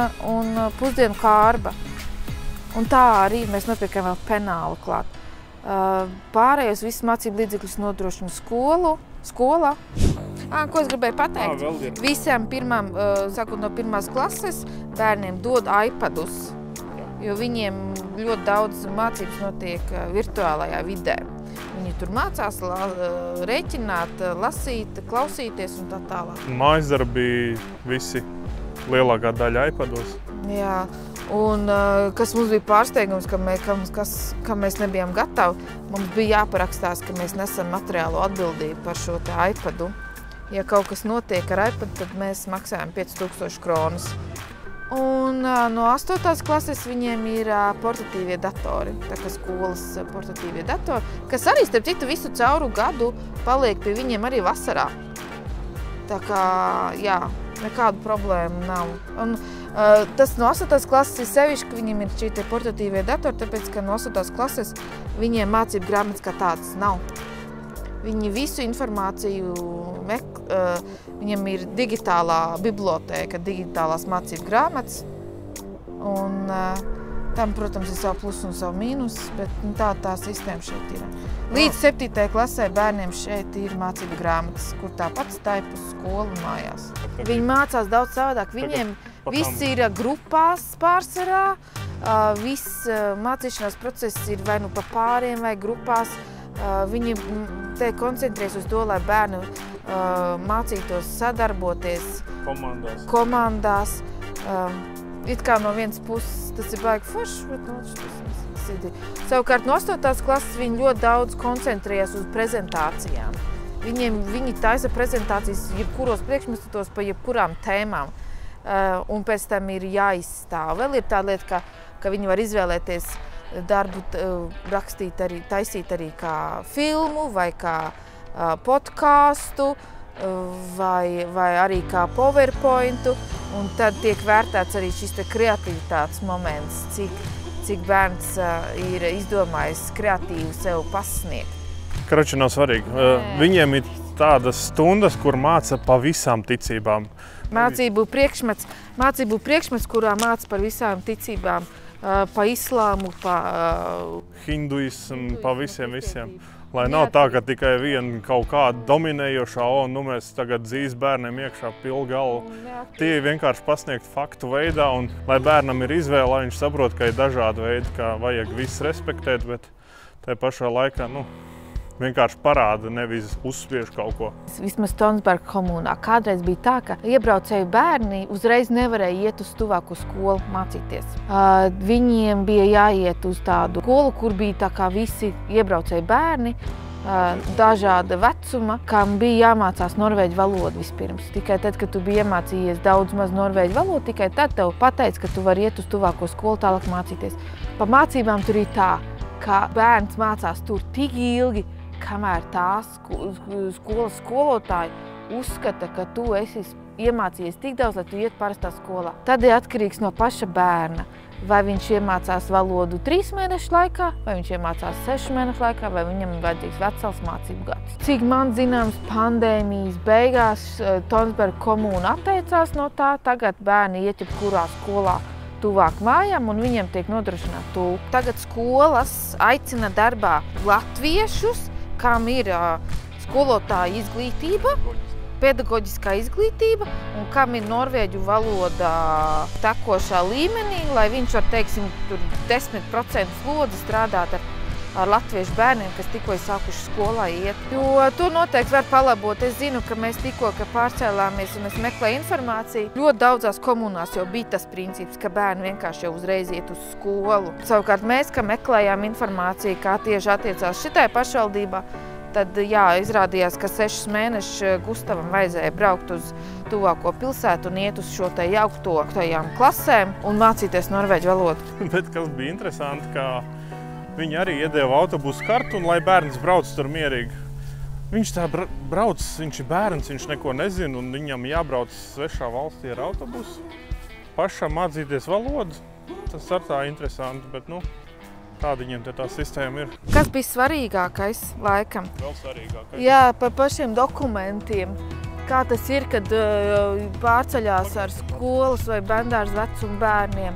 pusdienu kārba. Un tā arī mēs nopirkām vēl penālu klāt. Pārējos visus mācību līdzekļus nodrošina skola. Ko es gribēju pateikt? Visiem sākot no 1. klases, bērniem dod iPadus, jo viņiem ļoti daudz mācības notiek virtuālajā vidē. Viņi tur mācās rēķināt, lasīt, klausīties un tā tālāk. Mājasdarbi visi lielākā daļa iPados. Jā, un kas mums bija pārsteigums, ka mēs nebijām gatavi, mums bija jāparakstās, ka mēs nesam materiālo atbildību par šo te iPadu. Ja kaut kas notiek ar iPadu, tad mēs maksājam 5000 kronas. Un no 8. klases viņiem ir portatīvie datori, tā kā skolas portatīvie datori, kas arī, starp citu, visu cauru gadu paliek pie viņiem arī vasarā. Tā kā, jā, nekādu problēmu nav. Un tas no 8. klases ir sevišķi, ka viņiem ir šī te portatīvie datori, tāpēc, ka no 8. klases viņiem mācību grāmatas kā tādas nav. Viņi visu informāciju viņam ir digitālā bibliotēka, digitālās mācību grāmatas. Un tam, protams, ir savu plusu un savu mīnus, bet tā sistēma šeit ir. Līdz 7. klasē bērniem šeit ir mācību grāmatas, kur tāpat stāja pa skolu mājās. Viņi mācās daudz savādāk. Viņiem viss ir grupās pārsvarā, viss mācīšanās process ir vai nu pa pāriem vai grupās. Viņi te koncentrēs uz to, lai bērni mācītos sadarboties komandās. It kā no vienas puses tas ir baigi forši, bet no otras puses. Savukārt no 8. klases viņi ļoti daudz koncentrējas uz prezentācijām. Viņi taisa prezentācijas jebkuros priekšmetos pa jebkurām tēmām. Un pēc tam ir jāizstāv. Vēl ir tāda lieta, ka viņi var izvēlēties darbu taisīt arī kā filmu vai kā podcastu vai arī kā PowerPointu. Un tad tiek vērtēts arī šis kreativitātes moments, cik bērns ir izdomājis kreatīvi sev pasniegt. Karači nav svarīgi. Viņiem ir tādas stundas, kur māca pa visām ticībām. Mācību priekšmets, kurā māca par visām ticībām. Pa islāmu, pa hinduismu, pa visiem. Lai nav tā, ka tikai viena kaut kāda dominējošā, mēs tagad dzīs bērniem iekšā pilnu galvu. Tie vienkārši pasniegt faktu veidā, un lai bērnam ir izvēle, lai viņš saprot, ka ir dažādi veidi, kā vajag visu respektēt, bet tajā pašā laikā, vienkārši parāda, nevis uzspiež kaut ko. Vismaz Tonsberga komunā kādreiz bija tā, ka iebraucēju bērni uzreiz nevarēja iet uz tuvāko skolu mācīties. Viņiem bija jāiet uz tādu skolu, kur bija tā kā visi iebraucēju bērni, dažāda vecuma, kam bija jāmācās norvēģu valodu vispirms. Tikai tad, kad tu biji iemācījies daudz maz norvēģu valodu, tikai tad tev pateica, ka tu vari iet uz tuvāko skolu tālāk mācīties. Pa mācībām tur ir tā, ka bērns mācās tur tik ilgi, kamēr tās skolas skolotāji uzskata, ka tu esi iemācījies tik daudz, lai tu iet parastā skolā. Tad ir atkarīgs no paša bērna, vai viņš iemācās valodu 3 mēnešu laikā, vai viņš iemācās 6 mēnešu laikā, vai viņam ir vajadzīgs vesels mācību gads. Cik man zināms, pandēmijas beigās Tonsberga komūna atteicās no tā, tagad bērni iet jebkurā skolā tuvāk mājām, un viņiem tiek nodrošināta tulka. Tagad skolas aicina darbā latviešus, kam ir skolotāja izglītība, pedagoģiskā izglītība, un kam ir norvēģu valoda tekošā līmenī, lai viņš var, teiksim, tur 10% slodzi strādāt ar latviešu bērniem, kas tikko sākuši skolā iet. Jo to noteikti var palabot. Es zinu, ka mēs tikko pārcēlāmies un es meklēju informāciju. Ļoti daudzās komunās jau bija tas princips, ka bērni vienkārši jau uzreiz iet uz skolu. Savukārt mēs, ka meklējām informāciju, kā tieši attiecās šitai pašvaldībā, tad jā, izrādījās, ka 6 mēnešus Gustavam vajadzēja braukt uz tuvāko pilsētu un iet uz šo te jauktajām klasēm un mācīties norvēģu valodu. Bet kas bija interesanti, ka viņi arī iedeva autobusu kartu, un lai bērns brauc tur mierīgi. Viņš tā brauc, viņš ir bērns, viņš neko nezina, un viņam jābrauc svešā valstī ar autobusu. Pašam mācīties valodu, tas ar tā interesanti, bet tāda viņiem tā sistēma ir. Kas bija svarīgākais laikam? Vēl svarīgākais. Jā, par pašiem dokumentiem. Kā tas ir, kad pārceļās ar skolas vai bērndārza vecumu bērniem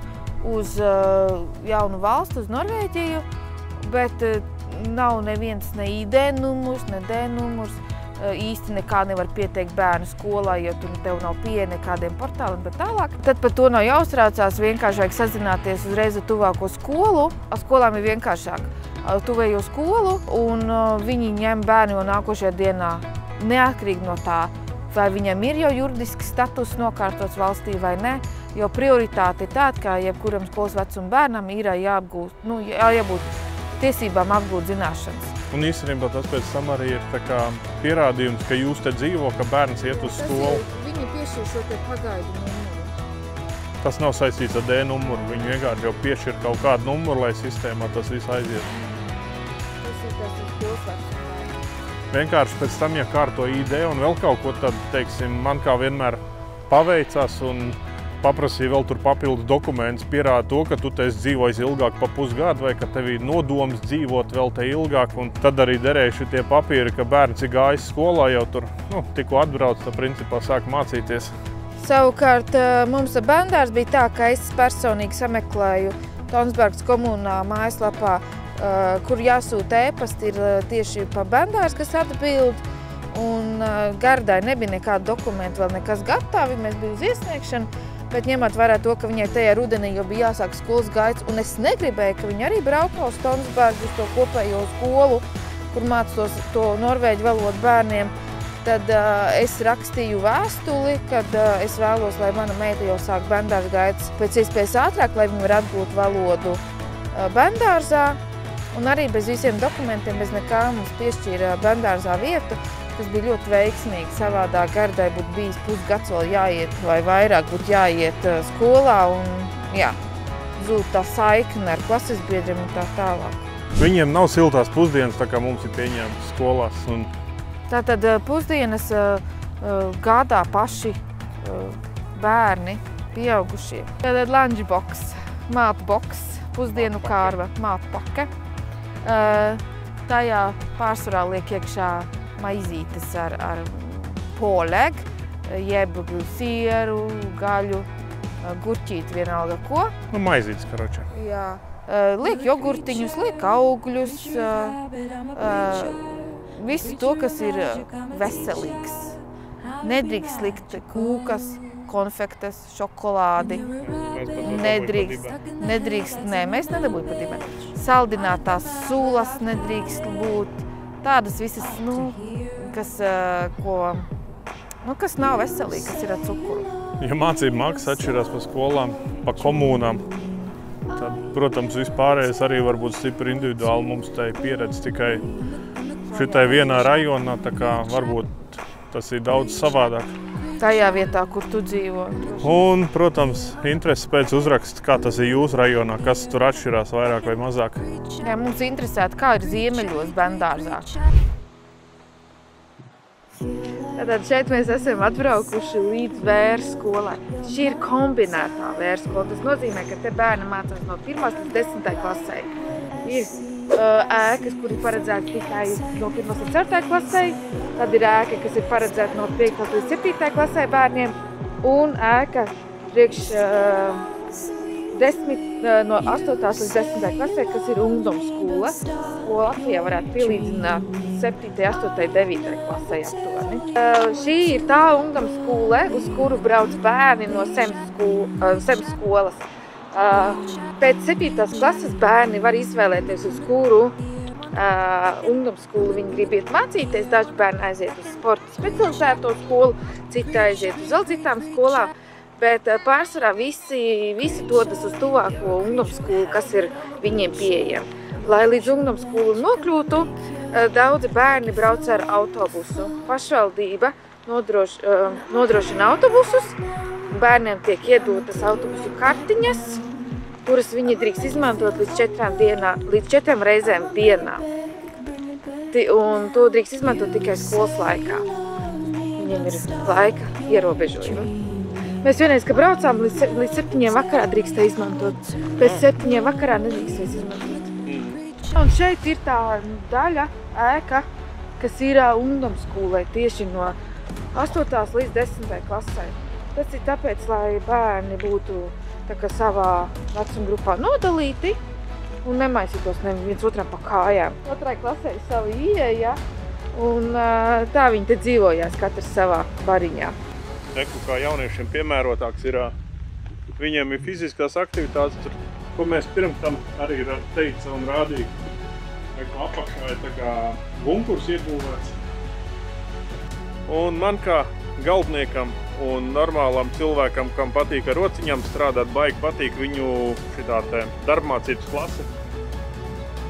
uz jaunu valstu, uz Norvēģiju, bet nav neviens ne ID numurs, ne D numurs. Īsti nekā nevar pieteikt bērnu skolā, jo tev nav pieeja nekādiem portāliem, bet tālāk. Tad par to nav jāuztraucās, vienkārši vajag sazināties uzreiz ar tuvāko skolu. Ar skolām ir vienkāršāk. Tuvējo skolu, un viņi ņem bērnu jau nākošajā dienā, neatkarīgi no tā, vai viņam ir jau juridiski status nokārtots valstī vai ne, jo prioritāte ir tāda, ka jebkuram skolas vecuma bērnam ir jābūt tiesībām apgūt zināšanas. Un īstenībā tas pēc tam arī ir tā kā pierādījums, ka jūs te dzīvo, ka bērns iet uz skolu. Viņi piešķir šo te pagaidu numuru. Tas nav saistīts ar D numuru, viņi vienkārši jau piešķir kaut kādu numuru, lai sistēmā tas viss aiziet. Tas ir tas skolas vecuma. Vienkārši pēc tam, ja kārto ID un vēl kaut ko, tad, teiksim, man kā vienmēr paveicās un paprasīja vēl tur papildus dokumentus, pierāda to, ka tu te esi dzīvojis ilgāk pa pusgadu vai ka tev ir nodoms dzīvot vēl te ilgāk, un tad arī derēja šitie papīri, ka bērns ir gājis skolā jau tur, tikko atbrauc, tad principā sāk mācīties. Savukārt mums ar bērndārs bija tā, ka es personīgi sameklēju Tonsbergas komunā mājaslapā, kur jāsūta ēpasti, ir tieši pa bērndārs, kas atbild, un Gardai nebija nekāda dokumenta, vēl nekas gatavi, mēs bija uz iesniegšanu. Bet ņemot vērā to, ka viņai tajā rudenī jau bija jāsāk skolas gaids, un es negribēju, ka viņi arī braukā uz Tonsbergu, uz to kopējo skolu, kur mācos to norvēģu valodu bērniem, tad es rakstīju vēstuli, kad es vēlos, lai mana meita jau sāk bērndārza gaids pēc iespējas ātrāk, lai viņi var atgūt valodu bērndārzā, un arī bez visiem dokumentiem, bez nekā mums piešķīra bērndārzā vietu. Tas bija ļoti veiksmīgi. Savādāk Gardai būtu bijis pusgads vēl jāiet, vai vairāk būtu jāiet skolā, un zūd tā saikne ar klases biedriem un tā tālāk. Viņiem nav siltās pusdienas, tā kā mums ir pieņēmtas skolās. Tātad pusdienas gādā paši bērni, pieaugušie. Tātad lunchbox, mātbox, pusdienu kārva, mātpake. Tajā pārsvarā liek iekšā maizītes ar pålegg, jeb sieru, gaļu, gurķīti vienalga ko. Maizītes, karoče. Jā. Liek jogurtiņus, liek augļus, visu to, kas ir veselīgs. Nedrīkst likt kūkas, konfektes, šokolādi. Nedrīkst, mēs nedabūjam pat dibeni. Saldinātās sulas nedrīkst būt. Tādas visas, kas nav veselīgi, kas ir ar cukuru. Ja mācību maksas atšķirās pa skolām, pa komunām, tad, protams, vispārējais arī var būt stipri individuāli. Mums tai pieredze tikai šitai vienā rajonā, tā kā varbūt tas ir daudz savādāk. Tajā vietā, kur tu dzīvo. Un, protams, interesi pēc uzraksta, kā tas ir jūsu rajonā, kas tur atšķirās vairāk vai mazāk. Jā, mums interesētu, kā ir ziemeļos bērndārzā. Tātad šeit mēs esam atbraukuši līdz vērs skolai. Šī ir kombinētā vērs skola. Tas nozīmē, ka te bērni mācās no 1. līdz 10. klasē. Ir ēkas, kur ir paredzēts tikai no 1. līdz 4. klasē. Tad ir ēka, kas ir paredzēta no 5. līdz 7. klasē bērniem. Un ēka priekš no 8. līdz 10. klasē, kas ir ungdomsskola, ko Latvijā varētu pielīdzināt 7., 8., 9. klasē aptuveni. Šī ir tā ungdomsskola, uz kuru brauc bērni no SEM skolas. Pēc 7. klases bērni var izvēlēties, uz kuru ungdomsskolu viņi grib iet mācīties. Daži bērni aiziet uz sporta specializēto skolu, citi aiziet uz vēl citām skolām. Bet pārsvarā visi dodas uz tuvāko ungdomsskolu, kas ir viņiem pieejami. Lai līdz ungdomsskolu nokļūtu, daudzi bērni brauc ar autobusu. Pašvaldība nodrošina autobusus, bērniem tiek iedotas autobusu kartiņas, kuras viņi drīkst izmantot līdz 4 reizēm dienā. Un to drīkst izmantot tikai skolas laikā. Viņiem ir laika ierobežojumi. Mēs vienreiz, kad braucām, līdz 7 vakarā drīkstēja izmantot. Pēc 7 vakarā nedrīkstēja izmantot. Un šeit ir tā daļa, ēka, kas ir ungdomsskolai tieši no 8. līdz 10. klasē. Tas ir tāpēc, lai bērni būtu tā kā savā vecuma grupā nodalīti un nemaisītos viens otram pa kājām. 2. klasē ir sava ieeja un tā viņi te dzīvojās katrs savā bariņā. Kā jauniešiem piemērotāks ir, viņiem ir fiziskās aktivitātes, ko mēs pirms tam arī teica un rādīja. Apakšā ir tā kā bunkurs iebūvēts. Un man kā galdniekam un normālam cilvēkam, kam patīk ar rociņām strādāt, baigi patīk viņu šitā darbmācības klase.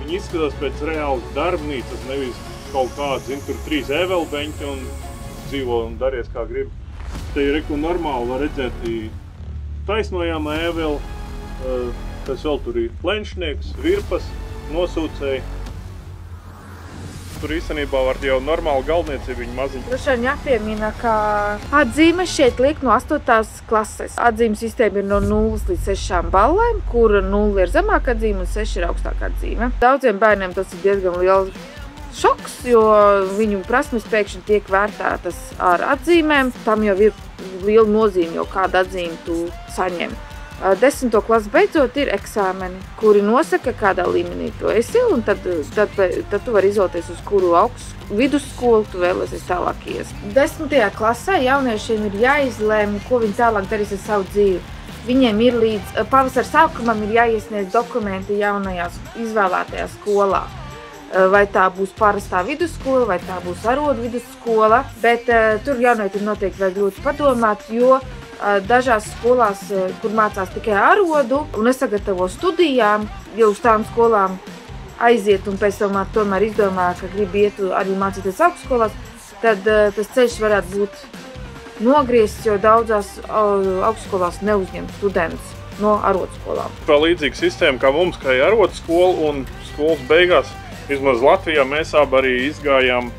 Viņi izskatās pēc reālas darbnīcas, nevis kaut kāda, tur 3 ēvelbeņķi un dzīvo un daries kā grib. Te ir normāli var redzēt taisnojāmā ēvela, kas vēl tur ir plenšnieks, virpas, nosūcēji. Tur īstenībā var jau normāli galdniecību viņa maziņu. Droši vien jāpiemina, ka atzīmes šeit liek no 8. klases. Atzīmes sistēma ir no 0 līdz 6 ballēm, kur 0 ir zemāka atzīme un 6 ir augstāka atzīme. Daudziem bērniem tas ir diezgan liels šoks, jo viņu prasmes pēkšņi tiek vērtētas ar atzīmēm. Tam jau ir liela nozīme, jo kādu atzīmi tu saņem. 10. klases beidzot ir eksāmeni, kuri nosaka, kādā līmenī tu esi, un tad tu vari izvēlēties, uz kuru vidusskolu tu vēlēsies tālāk ies. 10. klasē jauniešiem ir jāizlēma, ko viņi tālāk darīs ar savu dzīvi. Viņiem ir līdz pavasara sākumam ir jāiesniedz dokumenti jaunajās izvēlētajā skolā. Vai tā būs parastā vidusskola, vai tā būs arodu vidusskola, bet tur jaunieti noteikti vajag ļoti padomāt, jo dažās skolās, kur mācās tikai arodu un nesagatavo studijām, ja uz tām skolām aiziet un pēc tam tomēr izdomā, ka grib iet arī mācīties augstskolās, tad tas ceļš varētu būt nogriezts, jo daudzās augstskolās neuzņem studentus no arodskolām. Tā līdzīga sistēma kā mums, kā ir arodskola un skolas beigās. Vismaz Latvijā mēs arī izgājām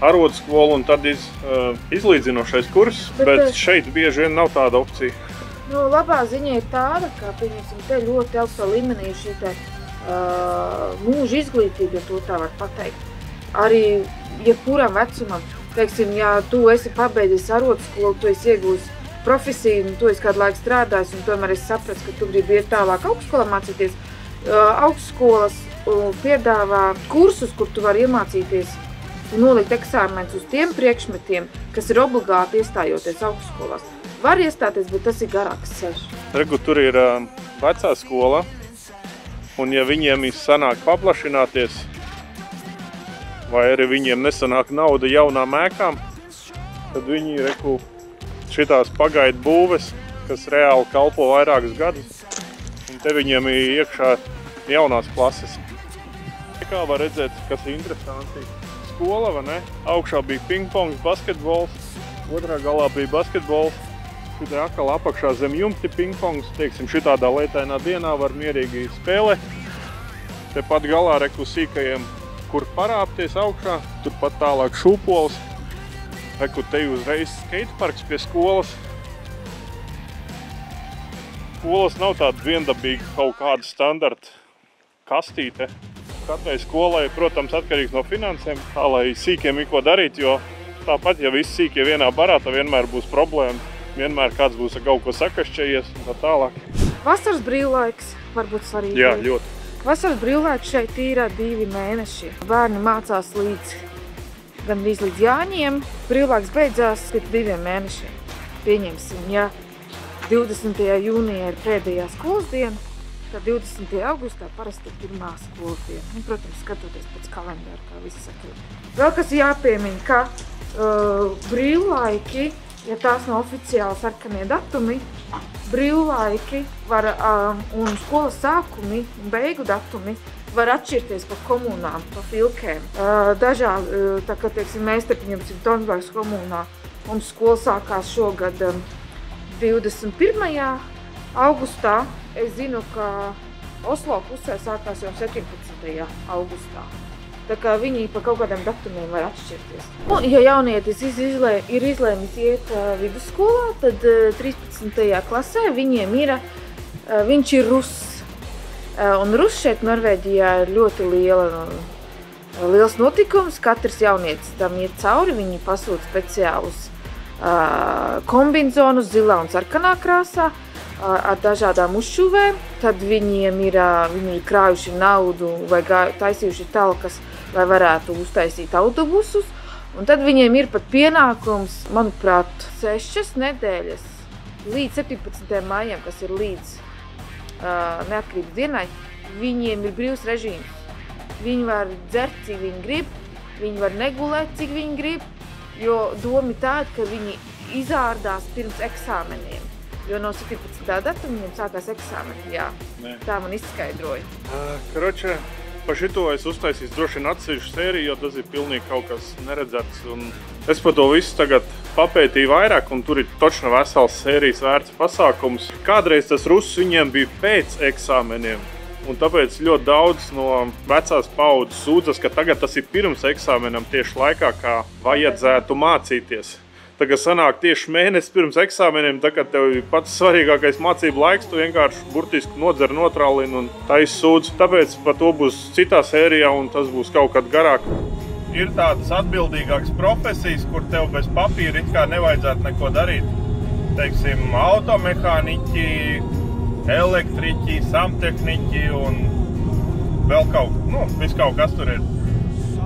arodskolu un tad izlīdzinošais kurs, bet šeit bieži vien nav tāda opcija. Labā ziņa ir tāda, ka te ļoti augstā līmenī ir šī mūža izglītība, ja to tā var pateikt. Arī jebkuram vecumam, teiksim, ja tu esi pabeidzis arodskolu, tu esi iegūs profesiju un tu esi kādu laiku strādājis un tomēr esi sapratis, ka tu gribi iet tālāk augstskolā mācīties. Augstskolas piedāvā kursus, kur tu vari iemācīties un nolikt eksāmenus uz tiem priekšmetiem, kas ir obligāti iestājoties augstskolās. Var iestāties, bet tas ir garāks ceļš. Tur ir vecā skola, un ja viņiem sanāk paplašināties, vai arī viņiem nesanāk nauda jaunām ēkām, tad viņi šitās pagaidu būves, kas reāli kalpo vairākus gadus, un te viņiem ir iekšā jaunās klases. Kā var redzēt, kas ir interesanti. Skola, vai ne? Augšā bija pingpongs, basketbols, otrā galā bija basketbols. Šitā atkal apakšā zem jumti pingpongs. Teiksim, šitādā lietainā dienā var mierīgi spēlēt. Tepat galā sīkajiem, kur parāpties augšā. Turpat tālāk šūpols. Te uzreiz skateparks pie skolas. Skolas nav tāda viendabīga kaut kāda standarta kastīte. Katrai skolai, protams, atkarīgs no finansēm, tā lai sīkiem ir ko darīt, jo tāpat, ja visi sīkie vienā barā, tad vienmēr būs problēma. Vienmēr kāds būs ar kaut ko sakašķējies un tā tālāk. Vasaras brīvlaiks, varbūt svarīgi. Jā, ļoti. Vasaras brīvlaiks šeit ir 2 mēneši. Bērni mācās gandrīz līdz Jāņiem. Brīvlaiks beidzās pēc 2 mēnešiem. Pieņemsim, ja 20. jūnijā ir pēdējā skolas diena, tad 20. augustā parasti ir pirmā skolas diena. Un, protams, skatoties pēc kalendāra, kā viss sakrīt. Vēl kas jāpiemiņ, ka brīvlaiki, ja tās nav oficiāli sarkanie datumi, brīvlaiki un skolas sākumi un beigu datumi var atšķirties pa komunām, pa filkēm. Dažādi, tā kā, teiksim, mēs te pieņemsim Tonsbergas komunā, mums skola sākās šogad 21. augustā. Es zinu, ka Oslo pusē sākās jau 17. augustā. Tā kā viņi pa kaut kādiem datumiem var atšķirties. Un, ja jaunietis ir izlēmis iet vidusskolā, tad 13. klasē viņš ir russ. Un russ šeit Norvēģijā ir ļoti liels notikums. Katrs jaunietis tam iet cauri, viņi pasūta speciālus kombinzonus zilā un sarkanā krāsā ar dažādām uzšuvēm. Tad viņi ir krājuši naudu vai taisījuši talkas, lai varētu uztaisīt autobusus. Un tad viņiem ir pat pienākums, manuprāt, 6 nedēļas līdz 17. maijam, kas ir līdz neatkarības dienai, viņiem ir brīvs režīms. Viņi var dzert, cik viņi grib, viņi var negulēt, cik viņi grib, jo doma ir tāda, ka viņi izārdās pirms eksāmeniem. Jo no 17. datuma viņiem sākās eksāmeni, jā. Tā man izskaidroja. Karoče, pa šito es uztaisīšu droši vien atsevišķu sēriju, jo tas ir pilnīgi kaut kas neredzēts. Un es par to visu tagad papētīju vairāk, un tur ir točna vesels sērijas vērts pasākums. Kādreiz tas russ viņiem bija pēc eksāmeniem, un tāpēc ļoti daudz no vecās paudzes sūdzas, ka tagad tas ir pirms eksāmenam tieši laikā, kā vajadzētu mācīties. Tagad sanāk tieši mēnesis pirms eksāmeniem, tagad tev ir pats svarīgākais mācību laiks, tu vienkārši burtiski nodzer, notrālini un taisi sūdz. Tāpēc par to būs citā sērijā, un tas būs kaut kad garāk. Ir tādas atbildīgākas profesijas, kur tev bez papīra it kā nevajadzētu neko darīt. Teiksim, automehāniķi, elektriķi, samtehniķi un vēl viss kaut kas tur ir.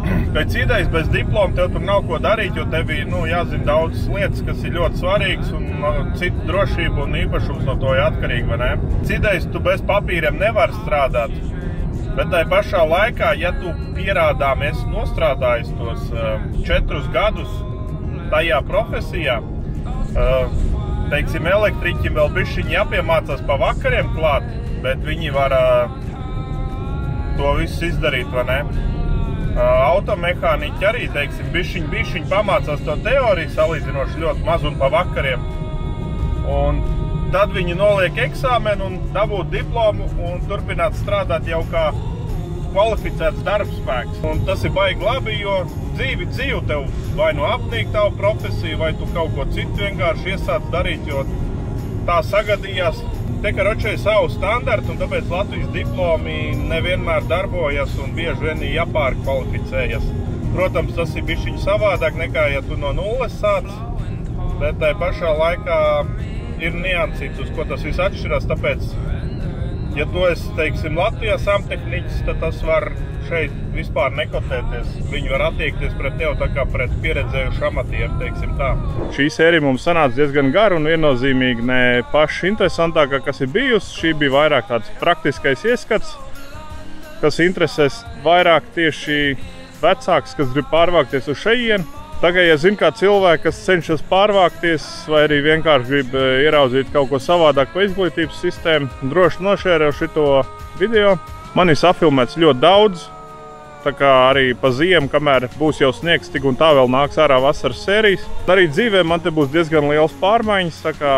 Pēc idejas bez diploma tev tur nav ko darīt, jo tev ir jāzina daudzas lietas, kas ir ļoti svarīgas, un citu drošību un īpašums no to ir atkarīgi, vai ne? Pēc idejas tu bez papīriem nevar strādāt, bet tai pašā laikā, ja tu pierādām esi nostrādājis tos 4 gadus tajā profesijā, teiksim, elektriķim vēl bišķiņi jāpiemācās pa vakariem klāt, bet viņi var to visu izdarīt, vai ne? Automehāniķi arī, teiksim, bišķiņi pamācās to teoriju salīdzinoši ļoti maz un pa vakariem. Un tad viņi noliek eksāmenu un dabūt diplomu un turpināt strādāt jau kā kvalificēts darbspēks. Un tas ir baigi labi, jo dzīvi tev vai nu apnīk tavu profesiju, vai tu kaut ko citu vienkārši iesāc darīt, jo tā sagadījās. Te karočai savu standartu, un tāpēc Latvijas diplomi nevienmēr darbojas un bieži vien jāpārkvalificējas. Protams, tas ir bišķiņi savādāk nekā, ja tu no nulles sāc, bet tai pašā laikā ir niansīts, uz ko tas viss atšķirās. Tāpēc, ja tu esi, teiksim, Latvijā samtehniķis, tad tas var šeit vispār nekotēties. Viņi var attiekties pret tevi tā kā pret pieredzējušu amatieru, teiksim tā. Šī sērija mums sanāca diezgan gara un viennozīmīgi ne paši interesantākā, kas ir bijusi. Šī bija vairāk tāds praktiskais ieskats, kas interesēs vairāk tieši vecāks, kas grib pārvākties uz šejienu. Tagad, ja zinu kā cilvēki, kas cenšas pārvākties vai arī vienkārši grib ieraudzīt kaut ko savādāk pa izglītības sistēmu, droši nošērēju šito video. Man ir safilmēts ļoti daudz. Tā kā arī pa ziemu, kamēr būs jau sniegs, tik un tā vēl nāks ārā vasaras sērijas. Arī dzīvē man te būs diezgan liels pārmaiņas, tā kā,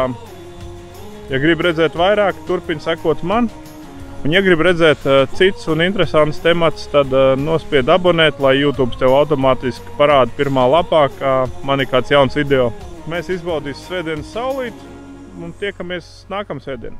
ja grib redzēt vairāk, turpini sekot man. Un ja grib redzēt cits un interesants temats, tad nospied abonēt, lai YouTube tev automātiski parāda pirmā lapā, kā man ir kāds jauns video. Mēs izbaudīsim svētdienas saulīti un tiekamies nākamsvētdien.